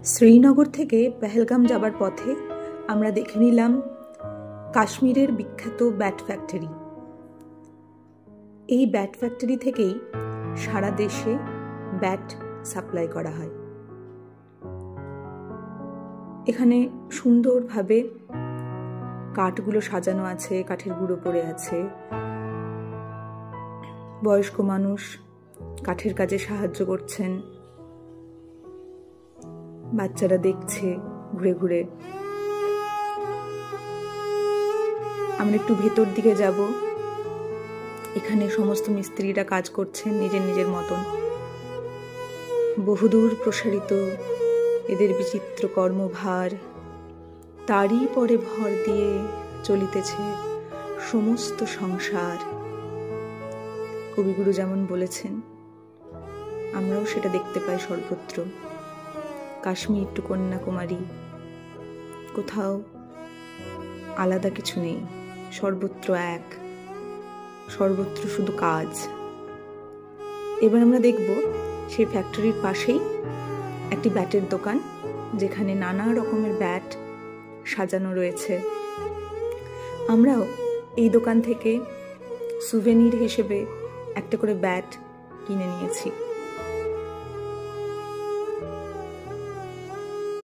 শ্রীনগর থেকে পেহেলগাম যাবার পথে আমরা দেখে নিলাম কাশ্মীরের বিখ্যাত ব্যাট ফ্যাক্টরি। এই ব্যাট ফ্যাক্টরি থেকেই সারা দেশে ব্যাট সাপ্লাই করা হয়। এখানে সুন্দরভাবে কাঠগুলো সাজানো আছে, কাঠের গুঁড়ো পড়ে আছে। বয়স্ক মানুষ কাঠের কাজে সাহায্য করছেন, বাচ্চারা দেখছে ঘুরে ঘুরে। আমরা একটু ভেতর দিকে যাব। এখানে সমস্ত মিস্ত্রিরা কাজ করছেন নিজের নিজের মতন। বহুদূর প্রসারিত এদের বিচিত্র কর্মভার, তারই পরে ভর দিয়ে চলিতেছে সমস্ত সংসার। কবিগুরু যেমন বলেছেন, আমরাও সেটা দেখতে পাই সর্বত্র। কাশ্মীর টু কন্যাকুমারী, কোথাও আলাদা কিছু নেই, সর্বত্র এক, সর্বত্র শুধু কাজ। এবার আমরা দেখব সেই ফ্যাক্টরির পাশেই একটি ব্যাটের দোকান, যেখানে নানা রকমের ব্যাট সাজানো রয়েছে। আমরাও এই দোকান থেকে সুভেনির হিসেবে একটা করে ব্যাট কিনে নিয়েছি।